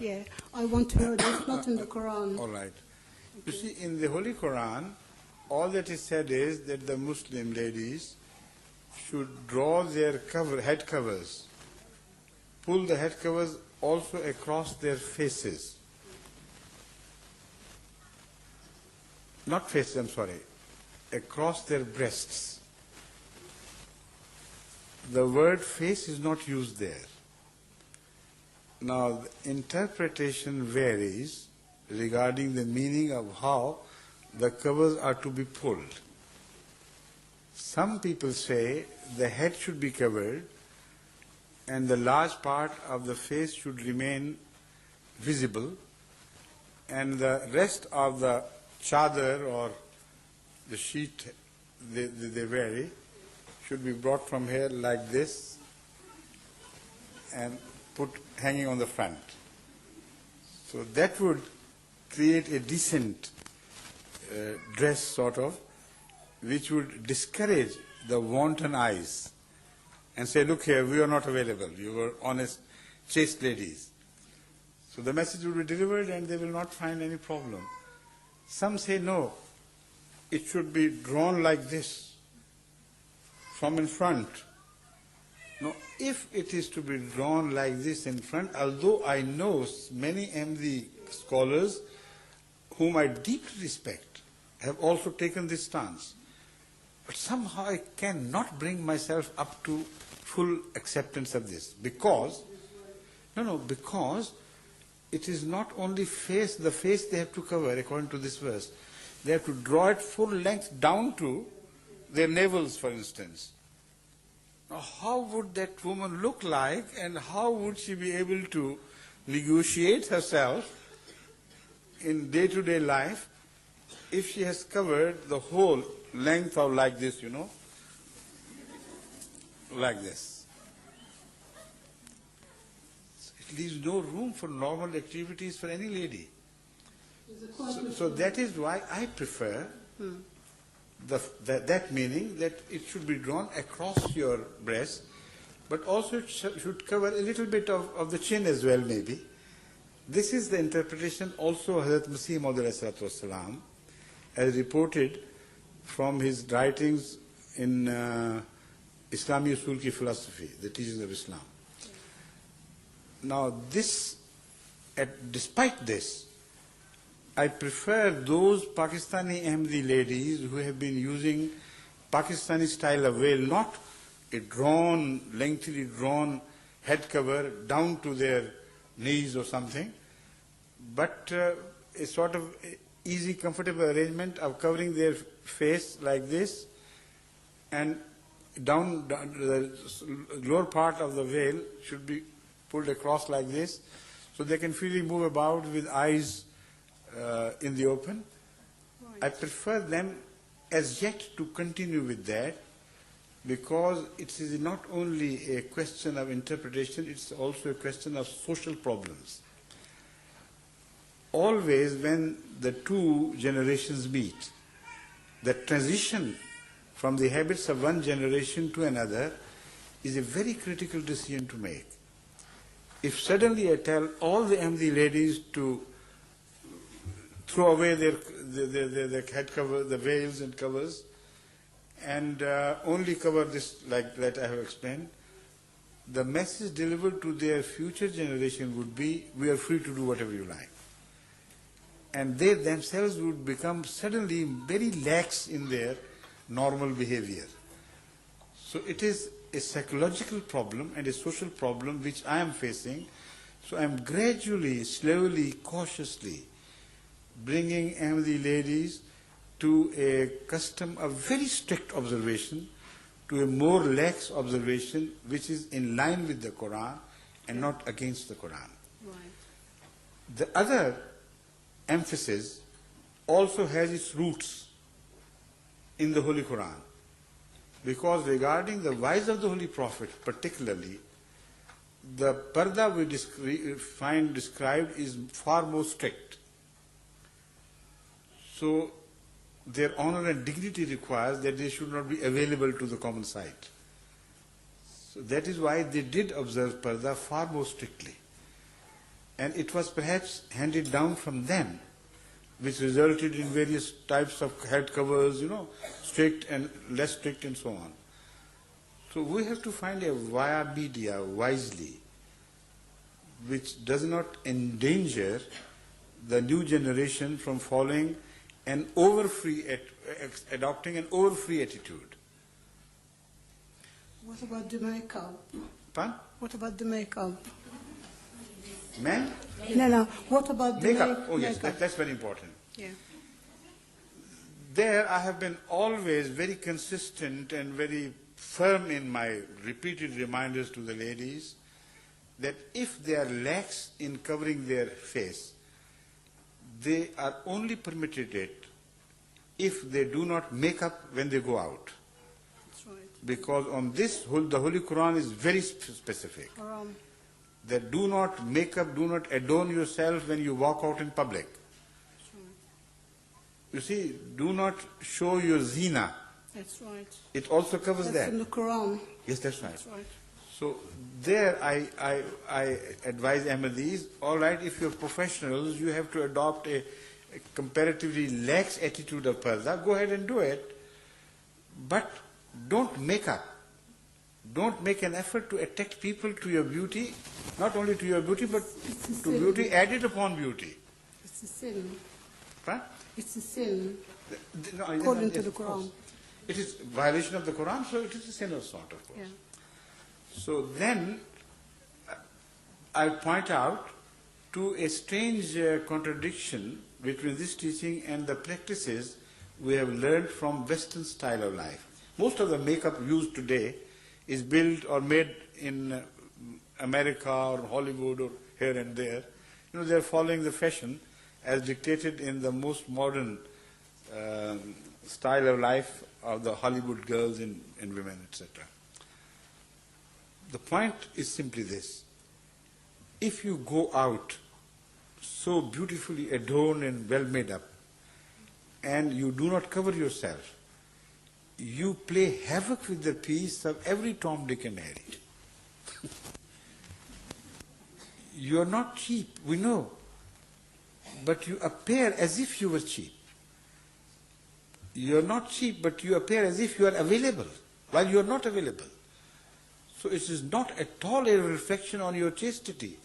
Yeah, I want to know that it's not in the Quran. All right. You see, in the Holy Quran, all that is said is that the Muslim ladies should draw their head covers, pull the head covers also across their faces. Not faces, I'm sorry, across their breasts. The word face is not used there. Now, the interpretation varies regarding the meaning of how the covers are to be pulled. Some people say the head should be covered and the large part of the face should remain visible, and the rest of the chadar or the sheet they vary should be brought from here like this and put hanging on the front. So that would create a decent dress sort of, which would discourage the wanton eyes and say, look here, we are not available, you were honest, chaste ladies. So the message will be delivered and they will not find any problem. Some say no, it should be drawn like this, from in front. Now, if it is to be drawn like this in front, although I know many MD scholars whom I deeply respect have also taken this stance, but somehow I cannot bring myself up to full acceptance of this, because it is not only face, the face they have to cover according to this verse. They have to draw it full length down to their navels, for instance. Now, how would that woman look like, and how would she be able to negotiate herself in day-to-day life if she has covered the whole length of like this, like this? It leaves no room for normal activities for any lady. So that is why I prefer that meaning, that it should be drawn across your breast, but also it should cover a little bit of the chin as well, maybe. This is the interpretation also Hadhrat Masih Maud Alaih Salam as reported from his writings in Islamic Usul ki philosophy, the teachings of Islam. Now despite this, I prefer those Pakistani Ahmadi ladies who have been using Pakistani style of veil, not a lengthily drawn head cover down to their knees or something, but a sort of easy, comfortable arrangement of covering their face like this, and down the lower part of the veil should be pulled across like this, so they can freely move about with eyes in the open. Right. I prefer them as yet to continue with that, because it is not only a question of interpretation, it's also a question of social problems. Always when the two generations meet, the transition from the habits of one generation to another is a very critical decision to make. If suddenly I tell all the Ahmadi ladies to throw away their head cover, the veils and covers, and only cover this like that I have explained, the message delivered to their future generation would be, we are free to do whatever you like. And they themselves would become suddenly very lax in their normal behavior. So it is a psychological problem and a social problem which I am facing. So I am gradually, slowly, cautiously bringing Ahmadi ladies to a custom of very strict observation to a more lax observation which is in line with the Quran and not against the Quran. Right. The other emphasis also has its roots in the Holy Quran, because regarding the wives of the Holy Prophet particularly, the Purdah we find described is far more strict. So their honor and dignity requires that they should not be available to the common sight. So that is why they did observe Purdah far more strictly. And it was perhaps handed down from them, which resulted in various types of head covers, strict and less strict and so on. So we have to find a via media wisely, which does not endanger the new generation from following adopting an over-free attitude. What about the makeup? Pardon? What about the makeup? Men? No. What about the Makeup. Oh yes, makeup? that's very important. Yeah. There I have been always very consistent and very firm in my repeated reminders to the ladies that if they are lax in covering their face, they are only permitted it if they do not make up when they go out. That's right. Because on this, the Holy Quran is very specific. Haram. That do not make up, do not adorn yourself when you walk out in public. That's right. You see, do not show your zina. That's right. It also covers That's that. in the Quran. Yes, that's right. That's right. So there I advise Ahmadis, all right, if you're professionals, you have to adopt a comparatively lax attitude of Purdah, go ahead and do it. But don't make up. Don't make an effort to attract people to your beauty, not only to your beauty, but to beauty added upon beauty. It's a sin. Right? It's a sin. No, According to yes, the of course. Quran. It is violation of the Quran, so it is a sin of sort, of course. Yeah. So then I point out to a strange contradiction between this teaching and the practices we have learned from Western style of life. Most of the makeup used today is built or made in America or Hollywood or here and there. They are following the fashion as dictated in the most modern style of life of the Hollywood girls and women, etc. The point is simply this. If you go out so beautifully adorned and well made up, and you do not cover yourself, you play havoc with the peace of every Tom, Dick and Harry. You are not cheap, we know, but you appear as if you were cheap. You are not cheap, but you appear as if you are available, while you are not available. So it is not at all a reflection on your chastity.